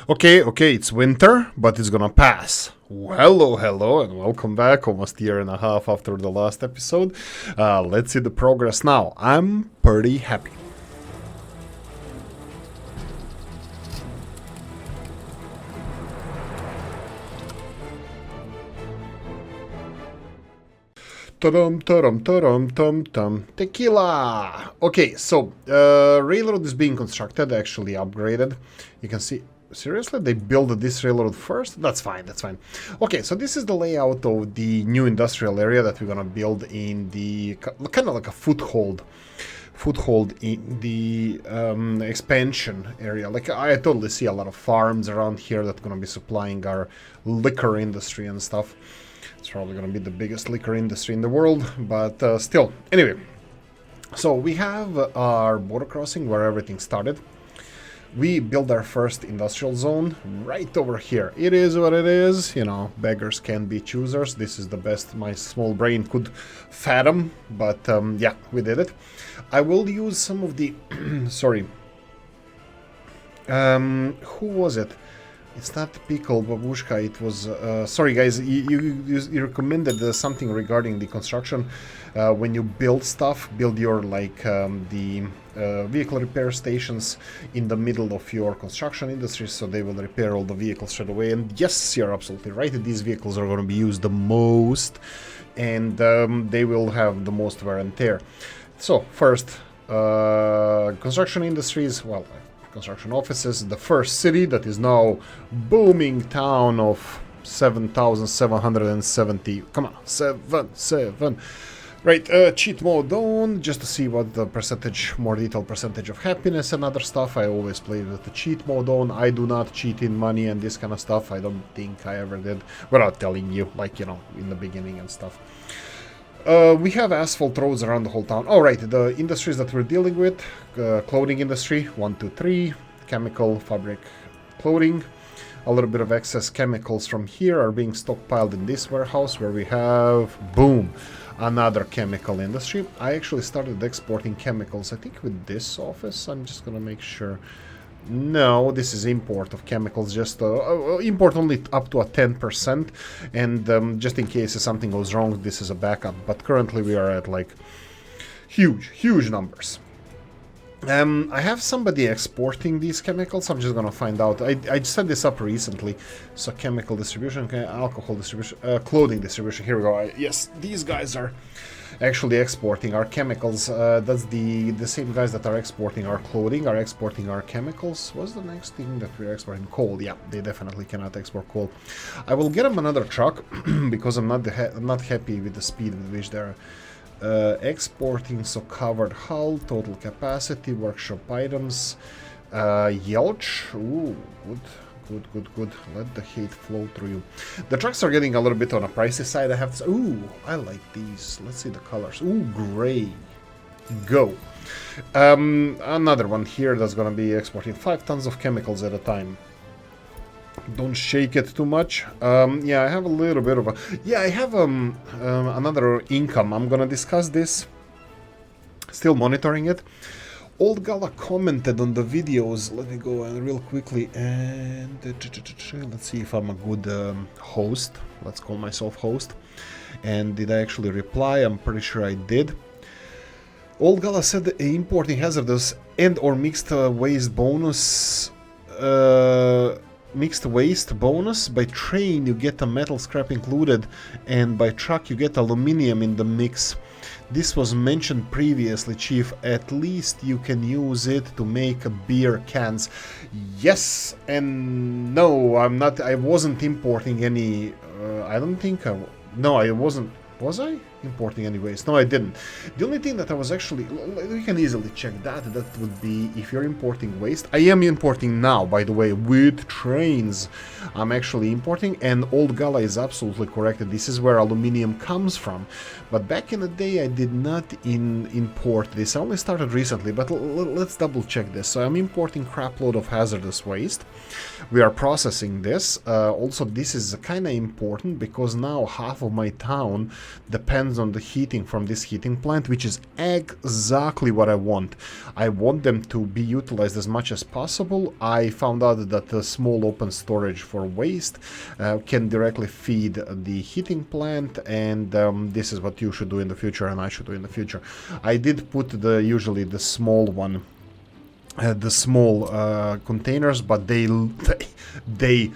Okay, it's winter, but it's gonna pass. Well, hello, and welcome back. Almost a year and a half after the last episode. Let's see the progress now. I'm pretty happy. Tum. Tequila! Okay, so railroad is being constructed, actually upgraded. You can see. Seriously? They built this railroad first? That's fine. Okay, so this is the layout of the new industrial area that we're gonna build in the kind of like a foothold in the expansion area. Like, I totally see a lot of farms around here that are gonna be supplying our liquor industry and stuff. It's probably gonna be the biggest liquor industry in the world, but still. Anyway, so we have our border crossing where everything started. We built our first industrial zone right over here. It is what it is, you know, beggars can be choosers. This is the best my small brain could fathom, but yeah, we did it. I will use some of the, sorry, who was it? It's not Pickle Babushka, it was, sorry guys, you recommended something regarding the construction. When you build stuff, build your, like, the vehicle repair stations in the middle of your construction industry, so they will repair all the vehicles straight away. And yes, you're absolutely right, these vehicles are going to be used the most, and they will have the most wear and tear. So, first, construction industries, well, construction offices, the first city that is now booming town of 7,770. Come on, seven. Right, cheat mode on, just to see what the percentage, more detailed percentage of happiness and other stuff. I always play with the cheat mode on. I do not cheat in money and this kind of stuff. I don't think I ever did, without telling you, like, you know, in the beginning and stuff. We have asphalt roads around the whole town. Alright, the industries that we're dealing with, clothing industry, 1, 2, 3, chemical, fabric, clothing. A little bit of excess chemicals from here are being stockpiled in this warehouse where we have, boom, another chemical industry. I actually started exporting chemicals, I think with this office. I'm just gonna make sure. No, this is import of chemicals, just import only up to a 10%, and just in case something goes wrong, this is a backup. But currently we are at like huge numbers. I have somebody exporting these chemicals. I'm just gonna find out. I set this up recently. So chemical distribution, okay, alcohol distribution, clothing distribution. Here we go. Yes, these guys are actually exporting our chemicals. That's the same guys that are exporting our clothing, are exporting our chemicals. What's the next thing that we're exporting? Coal. Yeah, they definitely cannot export coal. I will get them another truck because I'm not happy with the speed with which they're exporting. So covered hull, total capacity, workshop items, Yelch. Ooh, good. Let the hate flow through you. The trucks are getting a little bit on a pricey side, I have to say. Ooh, I like these. Let's see the colors. Ooh, gray. Go. Another one here that's gonna be exporting 5 tons of chemicals at a time. Don't shake it too much. Yeah, I have a little bit of a... Yeah, I have another income. I'm gonna discuss this. Still monitoring it. Old Gala commented on the videos. Let me go real quickly and let's see if I'm a good host. Let's call myself host. And did I actually reply? I'm pretty sure I did. Old Gala said importing hazardous and or mixed waste bonus. Mixed waste bonus. By train you get a metal scrap included, and by truck you get aluminium in the mix. This was mentioned previously, Chief. At least you can use it to make beer cans. Yes and no. I wasn't importing any. I don't think. No, I wasn't. Was I importing any waste? No, I didn't. The only thing that I was actually... You can easily check that. That would be if you're importing waste. I am importing now, by the way, with trains. I'm actually importing, and Old Gala is absolutely correct. This is where aluminium comes from. But back in the day, I did not import this. I only started recently, but let's double check this. So I'm importing crapload of hazardous waste. We are processing this. Also, this is kind of important because now half of my town depends depends on the heating from this heating plant, which is exactly what I want. I want them to be utilized as much as possible. I found out that the small open storage for waste can directly feed the heating plant, and this is what you should do in the future, and I should do in the future. I did put usually the small one, the small containers, but they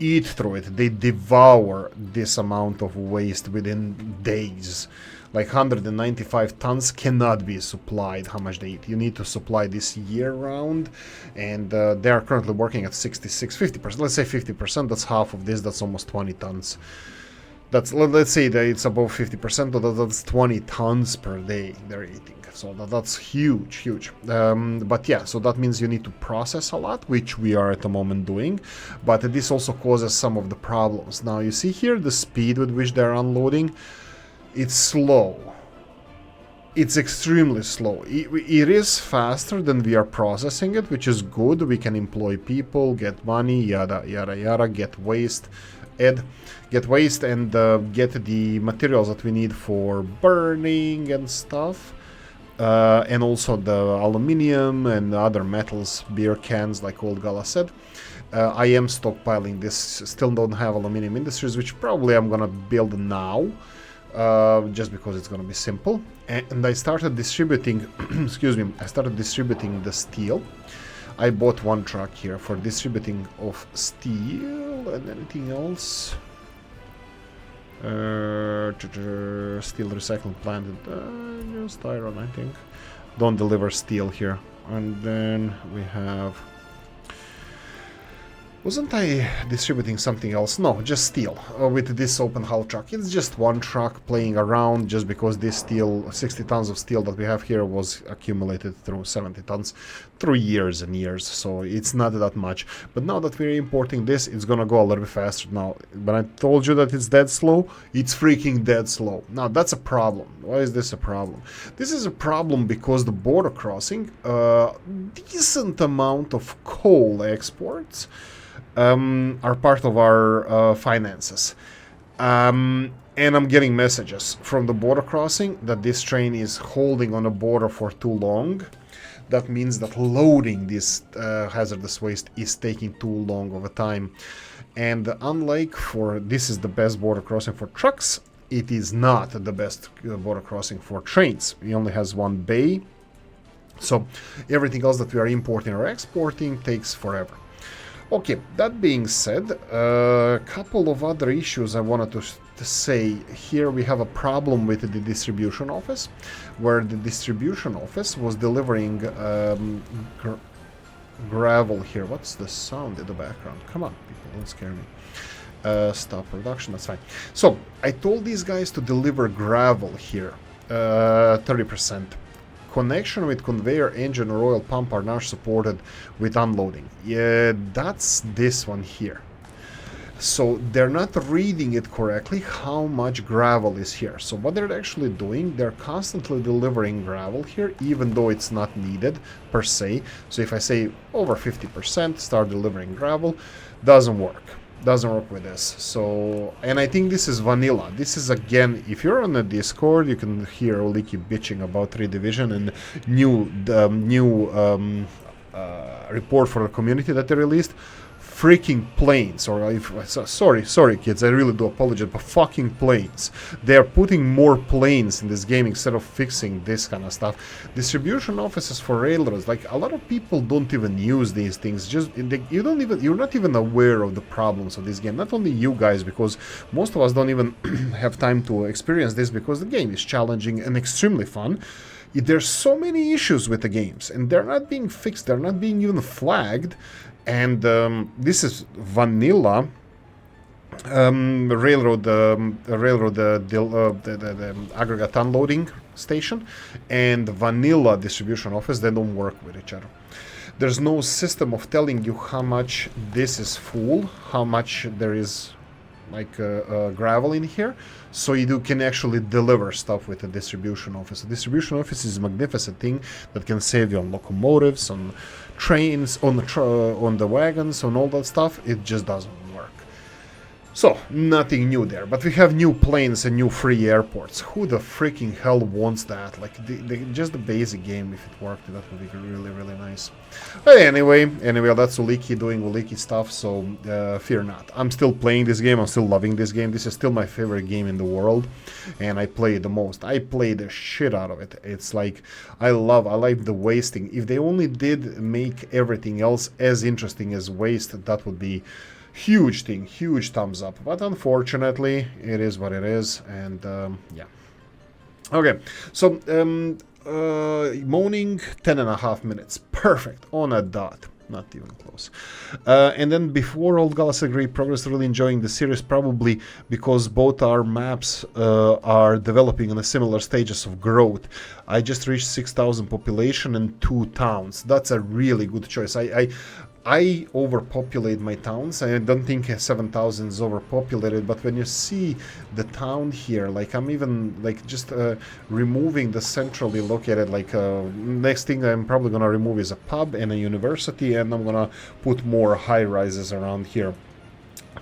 eat through it. They devour this amount of waste within days. Like 195 tons cannot be supplied. How much they eat? You need to supply this year round, and they are currently working at 66, 50%. Let's say 50%. That's half of this. That's almost 20 tons. That's, let's say that it's above 50%, but that's 20 tons per day they're eating. So that's huge. But yeah, so that means you need to process a lot, which we are at the moment doing. But this also causes some of the problems. Now you see here the speed with which they're unloading. It's slow. It's extremely slow. It is faster than we are processing it, which is good. We can employ people, get money, yada yada yada, get waste. Get waste and get the materials that we need for burning and stuff, and also the aluminium and other metals, beer cans, like Old Gala said. I am stockpiling this. Still don't have Aluminium Industries, which probably I'm gonna build now, just because it's gonna be simple. And I started distributing excuse me, I started distributing the steel. I bought one truck here for distributing of steel and anything else. Steel recycling plant, just iron, I think. Don't deliver steel here. And then we have... Wasn't I distributing something else? No, just steel with this open hull truck. It's just one truck playing around, just because this steel, 60 tons of steel that we have here, was accumulated through 70 tons through years and years. So it's not that much. But now that we're importing this, it's gonna go a little bit faster. Now, when I told you that it's dead slow, it's freaking dead slow. Now, that's a problem. Why is this a problem? This is a problem because the border crossing, decent amount of coal exports are part of our finances. And I'm getting messages from the border crossing that this train is holding on a border for too long. That means that loading this hazardous waste is taking too long of a time. And unlike this is the best border crossing for trucks, it is not the best border crossing for trains. It only has one bay. So everything else that we are importing or exporting takes forever. Okay, that being said, a couple of other issues I wanted to say. Here we have a problem with the distribution office, where the distribution office was delivering gravel here. What's the sound in the background? Come on, people, don't scare me. Stop production, that's fine. So, I told these guys to deliver gravel here, 30%. Connection with conveyor, engine, or oil pump are not supported with unloading. Yeah, that's this one here. So they're not reading it correctly how much gravel is here. So what they're actually doing, they're constantly delivering gravel here, even though it's not needed per se. So if I say over 50%, start delivering gravel, doesn't work. Doesn't work with this. So, and I think this is vanilla. This is, again, if you're on the Discord, you can hear Oolykee bitching about 3 Division and new report for the community that they released. Freaking planes, or sorry kids, I really do apologize, but fucking planes. They are putting more planes in this game instead of fixing this kind of stuff. Distribution offices for railroads, like a lot of people don't even use these things. You're not even aware of the problems of this game. Not only you guys, because most of us don't even have time to experience this, because the game is challenging and extremely fun. There's so many issues with the games, and they're not being fixed. They're not being even flagged. And this is vanilla railroad, the aggregate unloading station, and vanilla distribution office. They don't work with each other. There's no system of telling you how much this is full, how much there is like gravel in here, so you can actually deliver stuff with the distribution office. The distribution office is a magnificent thing that can save you on locomotives, on trains, on the wagons, on all that stuff. It just doesn't work. So, nothing new there, but we have new planes and new free airports. Who the freaking hell wants that? Like, just the basic game, if it worked, that would be really, really nice. But anyway, that's Oolykee doing Oolykee stuff, so fear not. I'm still playing this game, I'm still loving this game. This is still my favorite game in the world, and I play it the most. I play the shit out of it. It's like, I like the wasting. If they only did make everything else as interesting as waste, that would be huge thing, huge thumbs up. But unfortunately, it is what it is, and yeah. Okay, so Moaning 10.5 minutes, perfect, on a dot. Not even close. And then before Old Galaxy agree, Progress really enjoying the series, probably because both our maps are developing in a similar stages of growth. I just reached 6,000 population and 2 towns. That's a really good choice. I overpopulate my towns. I don't think 7,000 is overpopulated, but when you see the town here, like I'm even like just removing the centrally located, like next thing I'm probably gonna remove is a pub and a university, and I'm gonna put more high rises around here.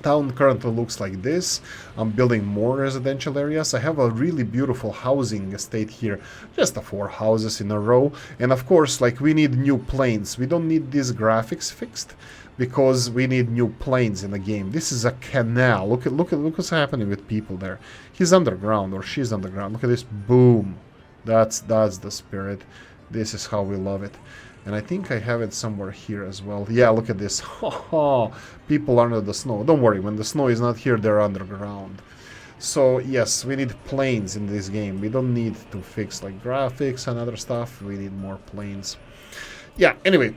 Town currently looks like this. I'm building more residential areas. I have a really beautiful housing estate here, just 4 houses in a row. And of course, like, we need new planes. We don't need these graphics fixed because we need new planes in the game. This is a canal. Look what's happening with people there. He's underground, or she's underground. Look at this. Boom. That's the spirit. This is how we love it. And I think I have it somewhere here as well. Yeah, look at this. People under the snow. Don't worry, when the snow is not here, they're underground. So yes, we need planes in this game. We don't need to fix like graphics and other stuff. We need more planes. Yeah, anyway,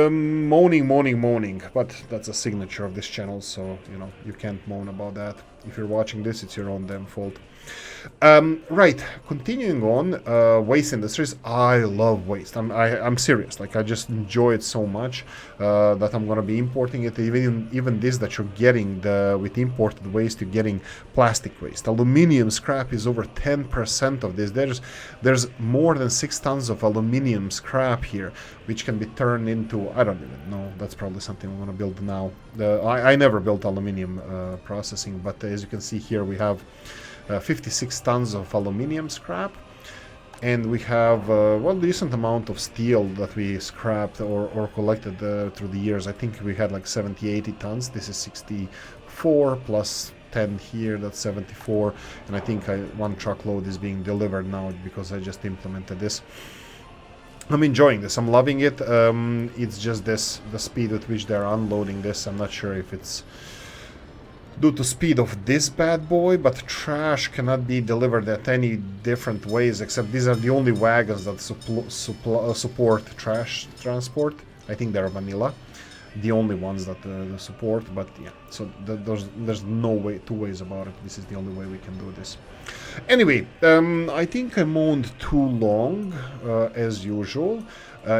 moaning. But that's a signature of this channel, so, you know, you can't moan about that. If you're watching this, it's your own damn fault. Right, continuing on, waste industries. I love waste. I'm serious. Like, I just enjoy it so much that I'm gonna be importing it. Even this that you're getting with imported waste, you're getting plastic waste. Aluminium scrap is over 10% of this. There's more than 6 tons of aluminium scrap here, which can be turned into, I don't even know. That's probably something I'm gonna build now. I never built aluminium processing, but as you can see here, we have 56 tons of aluminium scrap, and we have well, decent amount of steel that we scrapped or collected through the years. I think we had like 70-80 tons. This is 64 plus 10 here, that's 74, and I think one truckload is being delivered now because I just implemented this. I'm enjoying this. I'm loving it. It's just the speed with which they're unloading this. I'm not sure if it's due to speed of this bad boy, but trash cannot be delivered at any different ways, except these are the only wagons that support trash transport. I think they're vanilla, the only ones that support, but yeah, so there's no way, 2 ways about it. This is the only way we can do this. Anyway, I think I moaned too long, as usual.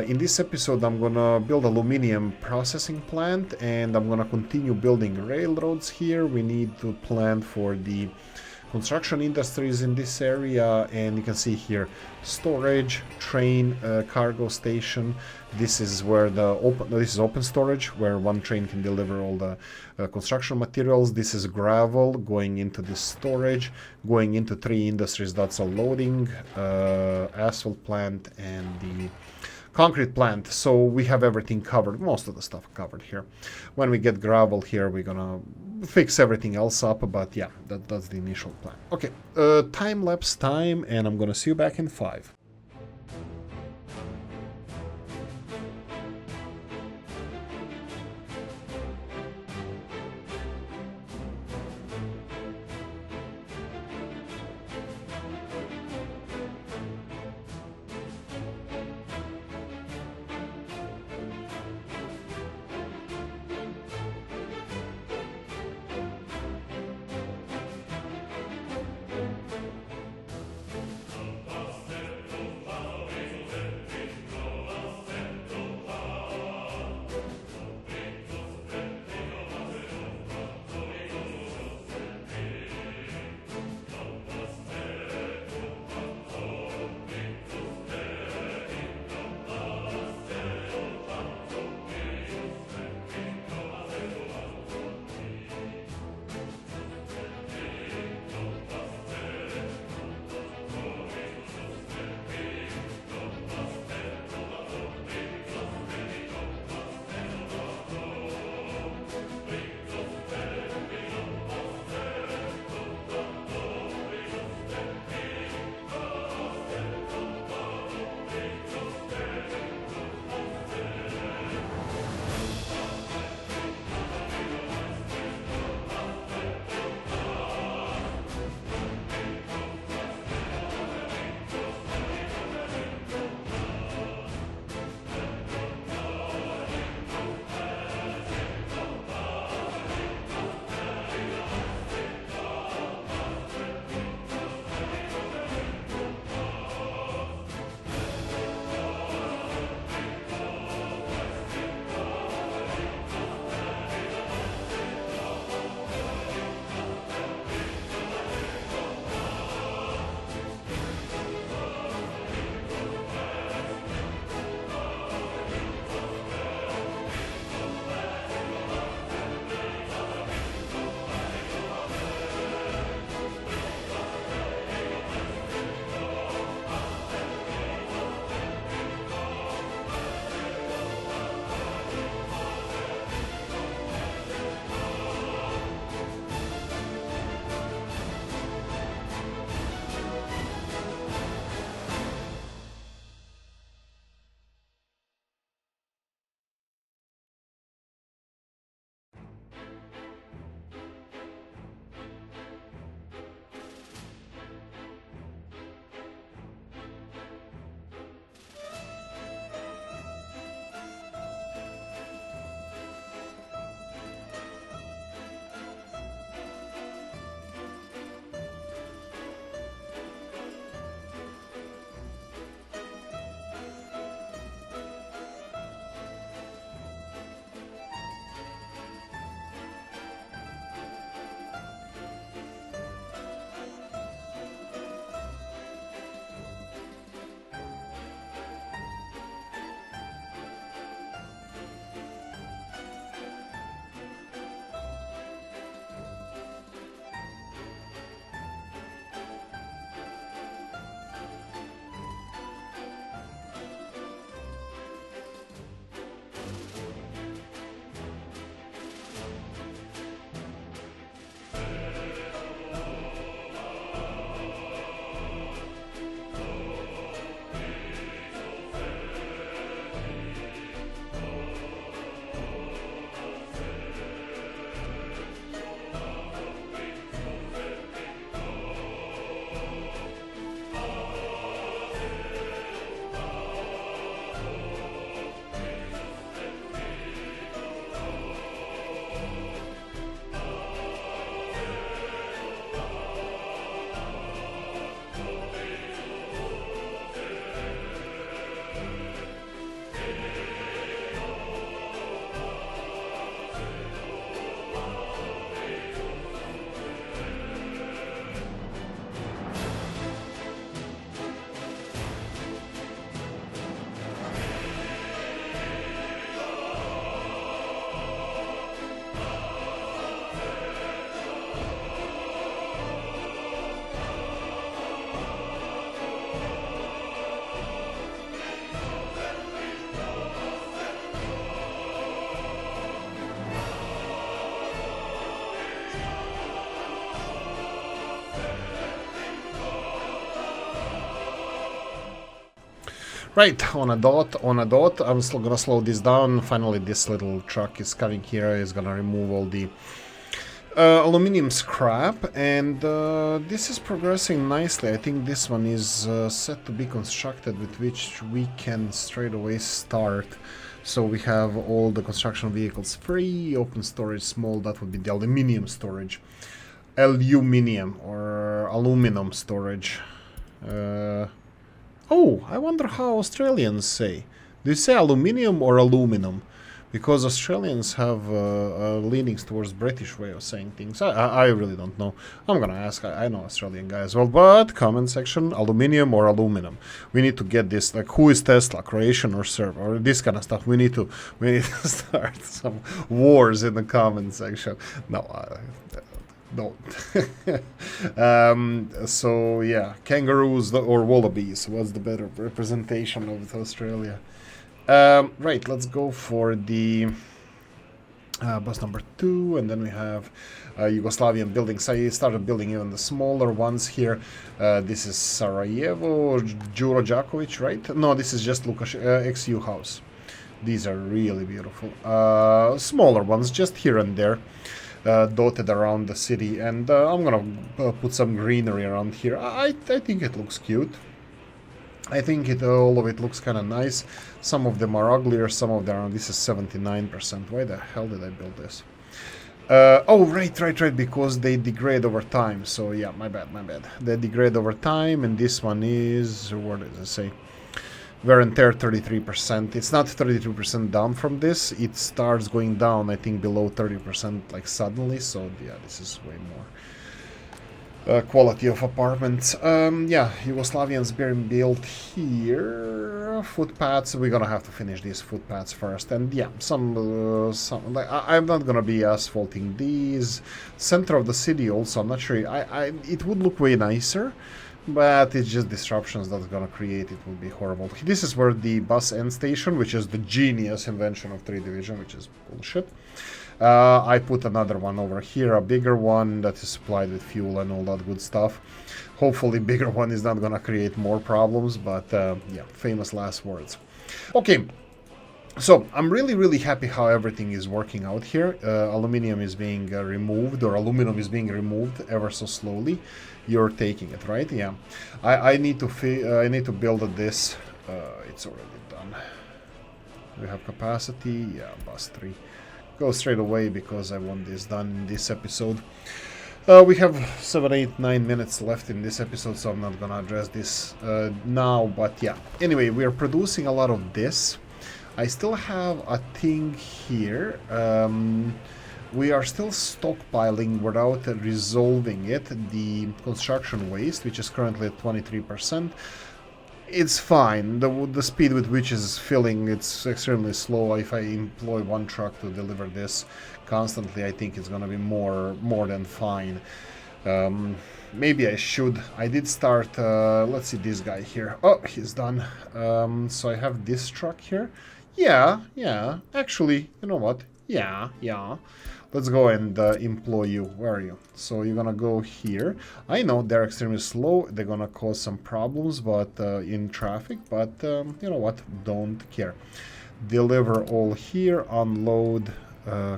In this episode, I'm gonna build aluminium processing plant, and I'm gonna continue building railroads here. We need to plan for the construction industries in this area, and you can see here storage, train, cargo station. This is where this is open storage, where one train can deliver all the construction materials. This is gravel going into this storage, going into 3 industries. That's a loading, asphalt plant, and the concrete plant. So we have everything covered, most of the stuff covered here. When we get gravel here, we're gonna fix everything else up, but yeah, that's the initial plan. Okay, time-lapse time, and I'm gonna see you back in 5. Right, on a dot, on a dot. I'm still gonna slow this down. Finally, this little truck is coming here. Is gonna remove all the aluminium scrap, and this is progressing nicely. I think this one is set to be constructed, with which we can straight away start. So we have all the construction vehicles free. Open storage small, that would be the aluminium storage. Aluminium or aluminum storage. Oh, I wonder how Australians say. Do you say aluminium or aluminum? Because Australians have leanings towards British way of saying things. I really don't know. I'm gonna ask. I know Australian guy as well. But comment section, aluminium or aluminum. We need to get this. Like, who is Tesla, Croatian or Serb, or this kind of stuff. We need to start some wars in the comment section. No, don't. So yeah, kangaroos or wallabies. What's the better representation of Australia? Right, let's go for the bus number 2, and then we have Yugoslavian buildings. I started building even the smaller ones here. This is Sarajevo, Đuro Đaković, right? No, this is just XU house. These are really beautiful. Smaller ones, just here and there, dotted around the city. And I'm gonna put some greenery around here. I think it looks cute. I think all of it looks kind of nice. Some of them are uglier, some of them are... This is 79%. Why the hell did I build this? Oh, right, because they degrade over time. So yeah, my bad. They degrade over time, and this one is... What does it say? Wear and tear 33%. It's not 33% down from this. It starts going down, I think, below 30% like suddenly. So yeah, this is way more. Quality of apartments. Yeah, Yugoslavians being built here. Footpaths. We're gonna have to finish these footpaths first, and yeah, some. Like, I'm not gonna be asphalting these. Center of the city also. I'm not sure. It would look way nicer, but it's just disruptions that's gonna create. It will be horrible. This is where the bus end station, which is the genius invention of 3 Division, which is bullshit. I put another one over here, a bigger one that is supplied with fuel and all that good stuff. Hopefully bigger one is not gonna create more problems, but yeah, famous last words. Okay, so I'm really happy how everything is working out here. Aluminium is being removed, or aluminum is being removed ever so slowly. You're taking it, right? Yeah. I need to build this. It's already done. We have capacity. Yeah, bus 3. Go straight away because I want this done in this episode. We have 7, 8, 9 minutes left in this episode, so I'm not gonna address this now, but yeah. Anyway, we are producing a lot of this. I still have a thing here. We are still stockpiling without resolving it, the construction waste, which is currently at 23%. It's fine. The speed with which is filling, it's extremely slow. If I employ one truck to deliver this constantly, I think it's gonna be more than fine. Maybe I should. I did start. Let's see this guy here. Oh, he's done. So I have this truck here. Yeah. Actually, you know what? Yeah. Let's go and employ you. Where are you? So you're gonna go here. I know they're extremely slow. They're gonna cause some problems, but in traffic. But you know what? Don't care. Deliver all here. Unload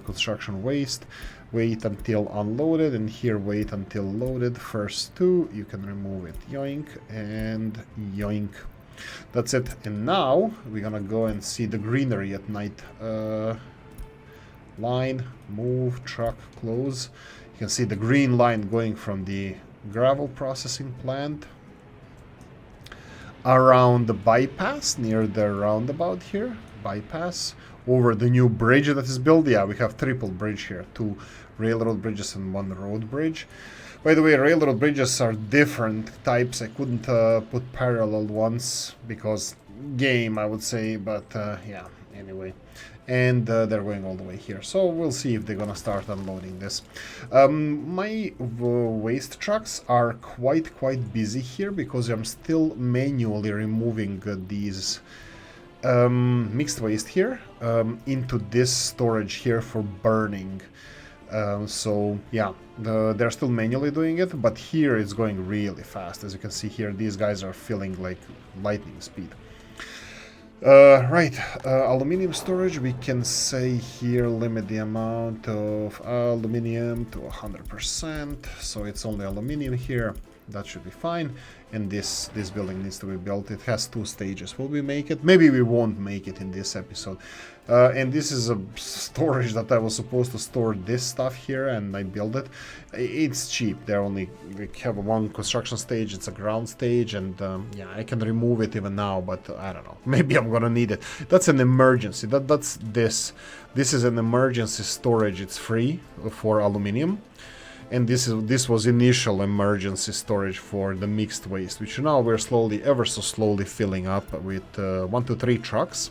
construction waste. Wait until unloaded, and here wait until loaded. First 2, you can remove it. Yoink and yoink. That's it. And now we're gonna go and see the greenery at night. Line, move, truck, close. You can see the green line going from the gravel processing plant around the bypass near the roundabout here. Bypass over the new bridge that is built. Yeah, we have triple bridge here, 2 railroad bridges and 1 road bridge. By the way, railroad bridges are different types. I couldn't put parallel ones because game, I would say, but yeah, anyway. And they're going all the way here, so we'll see if they're gonna start unloading this. My waste trucks are quite busy here because I'm still manually removing these mixed waste here into this storage here for burning. So yeah, they're still manually doing it, but here it's going really fast. As you can see here, these guys are filling like lightning speed. Right, aluminium storage, we can say here limit the amount of aluminium to 100%, so it's only aluminium here, that should be fine. And this building needs to be built. It has 2 stages. Will we make it? Maybe we won't make it in this episode. And this is a storage that I was supposed to store this stuff here, and I built it. It's cheap. They have 1 construction stage. It's a ground stage, and yeah, I can remove it even now, but I don't know. Maybe I'm gonna need it. That's an emergency. That's this. This is an emergency storage. It's free for aluminium. And this was initial emergency storage for the mixed waste, which now we're ever so slowly filling up with 1 to 3 trucks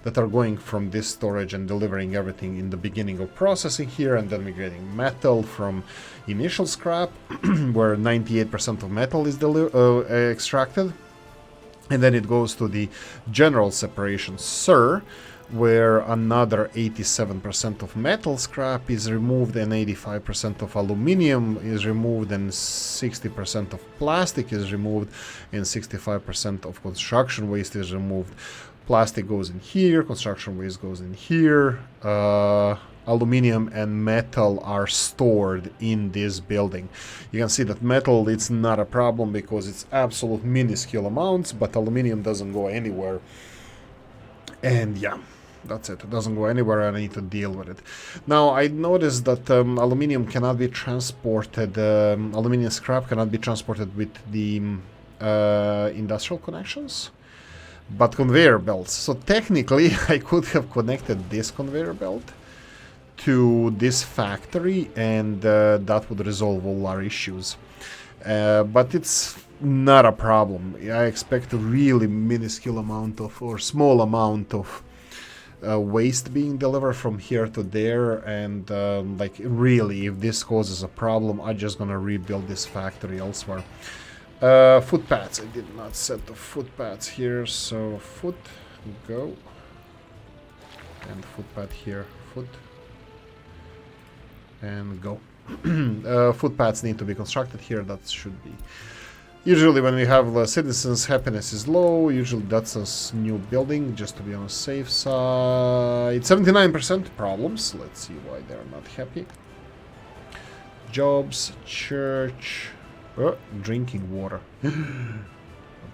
that are going from this storage and delivering everything in the beginning of processing here, and then we're getting metal from initial scrap, where 98% of metal is extracted, and then it goes to the general separation, where another 87% of metal scrap is removed, and 85% of aluminium is removed, and 60% of plastic is removed, and 65% of construction waste is removed. Plastic goes in here, construction waste goes in here, aluminium and metal are stored in this building. You can see that metal, it's not a problem because it's absolute minuscule amounts, but aluminium doesn't go anywhere. And yeah, that's it. It doesn't go anywhere, and I need to deal with it. Now, I noticed that aluminium cannot be transported, aluminium scrap cannot be transported with the industrial connections, but conveyor belts. So technically, I could have connected this conveyor belt to this factory, and that would resolve all our issues. But it's not a problem. I expect a really minuscule amount of, or small amount of waste being delivered from here to there, and like really, if this causes a problem, I'm just gonna rebuild this factory elsewhere. Footpaths, I did not set the footpaths here, so foot, go, and footpath here, foot, and go. Footpaths need to be constructed here, that should be. Usually when we have citizens, happiness is low, usually that's a new building, just to be on a safe side. 79% problems, let's see why they're not happy. Jobs, church, drinking water.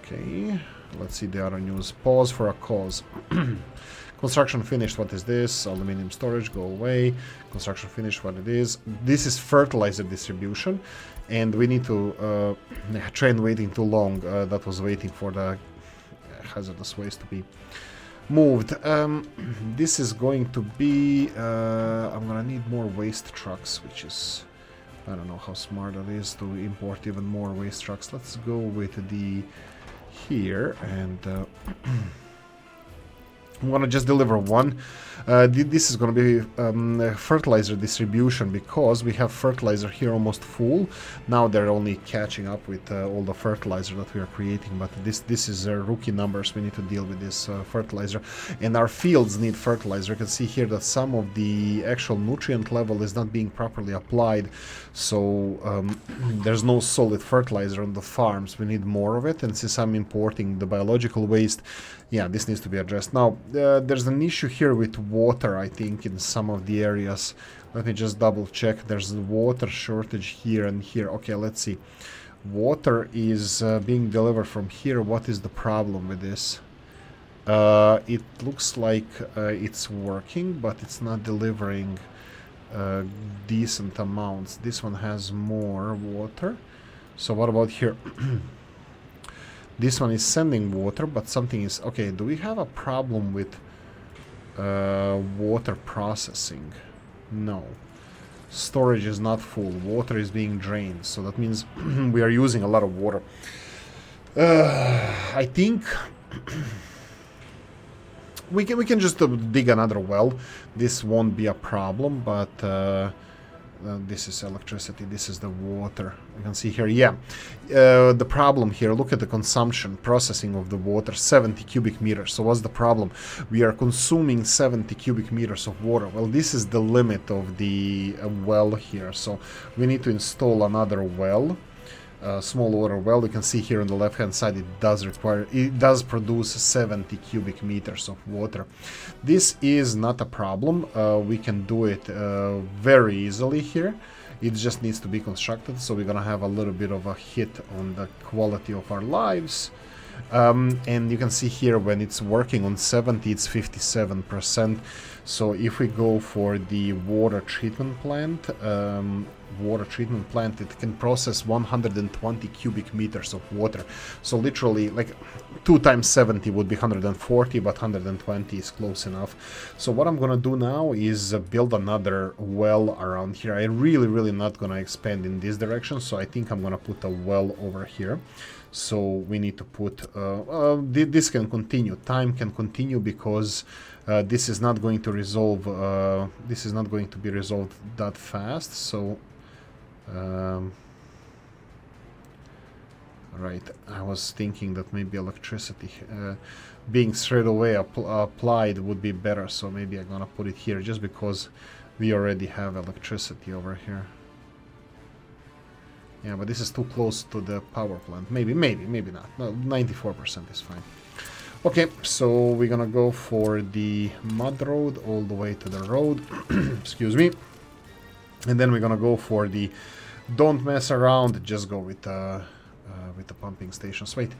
Okay, let's see the other news. Pause for a cause. Construction finished, what is this? Aluminium storage, go away. Construction finished, what it is? This is fertilizer distribution, and we need to... train waiting too long, that was waiting for the hazardous waste to be moved. This is going to be... I'm gonna need more waste trucks, which is... I don't know how smart it is to import even more waste trucks. Let's go with the... here, and... I'm gonna just deliver one. This is gonna be fertilizer distribution, because we have fertilizer here almost full. Now they're only catching up with all the fertilizer that we are creating, but this is rookie numbers. We need to deal with this fertilizer, and our fields need fertilizer. You can see here that some of the actual nutrient level is not being properly applied, so there's no solid fertilizer on the farms. We need more of it, and since I'm importing the biological waste, yeah, this needs to be addressed. Now, there's an issue here with water, I think, in some of the areas. Let me just double check. There's a water shortage here and here. Okay, let's see. Water is being delivered from here. What is the problem with this? It looks like it's working, but it's not delivering decent amounts. This one has more water. So what about here? This one is sending water, but something is... Okay, do we have a problem with water processing? No. Storage is not full. Water is being drained, so that means we are using a lot of water. I think we can just dig another well. This won't be a problem, but this is electricity, this is the water. You can see here, yeah. The problem here, look at the consumption, processing of the water, 70 cubic meters. So what's the problem? We are consuming 70 cubic meters of water. Well, this is the limit of the well here. So we need to install another well. small water well. You can see here on the left hand side it does produce 70 cubic meters of water. This is not a problem. We can do it very easily here. It just needs to be constructed, so we're gonna have a little bit of a hit on the quality of our lives. And you can see here when it's working on 70, it's 57%. So if we go for the water treatment plant, it can process 120 cubic meters of water. So literally, like 2 times 70 would be 140, but 120 is close enough. So what I'm gonna do now is build another well around here. I really not gonna expand in this direction, so I think I'm gonna put a well over here. So we need to put this can continue. Time can continue because this is not going to resolve. This is not going to be resolved that fast. So, right. I was thinking that maybe electricity being straight away applied would be better. So maybe I'm gonna put it here just because we already have electricity over here. Yeah, but this is too close to the power plant. Maybe not. No, 94% is fine. Okay, so we're gonna go for the mud road all the way to the road. Excuse me. And then we're gonna go for the don't mess around, just go with the pumping stations. Wait,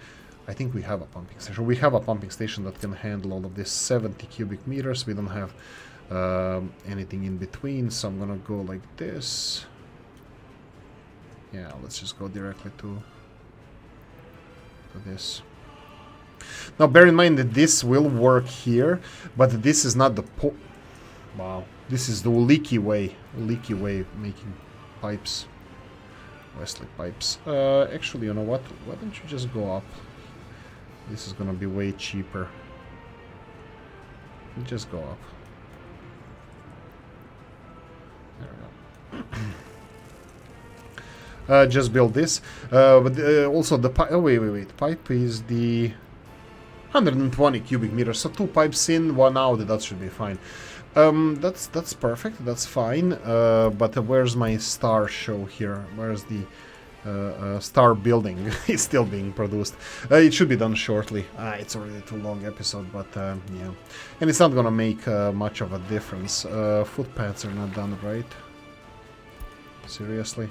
I think we have a pumping station. We have a pumping station that can handle all of this 70 cubic meters. We don't have anything in between, so I'm gonna go like this. Yeah, let's just go directly to this. Now, bear in mind that this will work here, but this is not the wow. This is the Oolykee way. Oolykee way making pipes. Wesley pipes. Actually, you know what? Why don't you just go up? This is gonna be way cheaper. Just go up. There we go. Just build this, but also the pipe. Oh, wait. Pipe is the 120 cubic meters, so 2 pipes in, 1 out. That should be fine. That's perfect. That's fine. But where's my star show here? Where's the star building? It's still being produced. It should be done shortly. It's already too long episode, but yeah, and it's not gonna make much of a difference. Footpaths are not done, right? Seriously.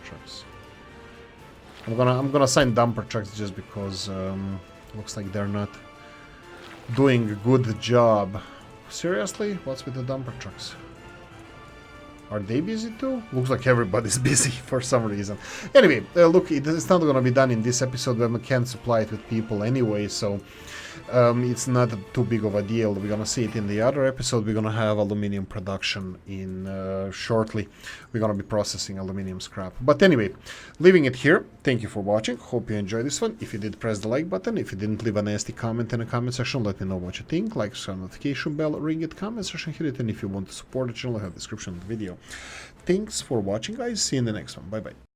Trucks. I'm gonna assign dumper trucks just because looks like they're not doing a good job. Seriously, what's with the dumper trucks? Are they busy too? Looks like everybody's busy for some reason. Anyway, look, it's not gonna be done in this episode when we can't supply it with people anyway, so it's not too big of a deal. We're gonna see it in the other episode. We're gonna have aluminium production in shortly. We're gonna be processing aluminium scrap. But anyway, leaving it here. Thank you for watching. Hope you enjoyed this one. If you did, press the like button. If you didn't, leave a nasty comment in the comment section. Let me know what you think. Like, subscribe, notification bell, ring it, comment section, hit it. And if you want to support the channel, I have a description of the video. Thanks for watching, guys. See you in the next one. Bye bye.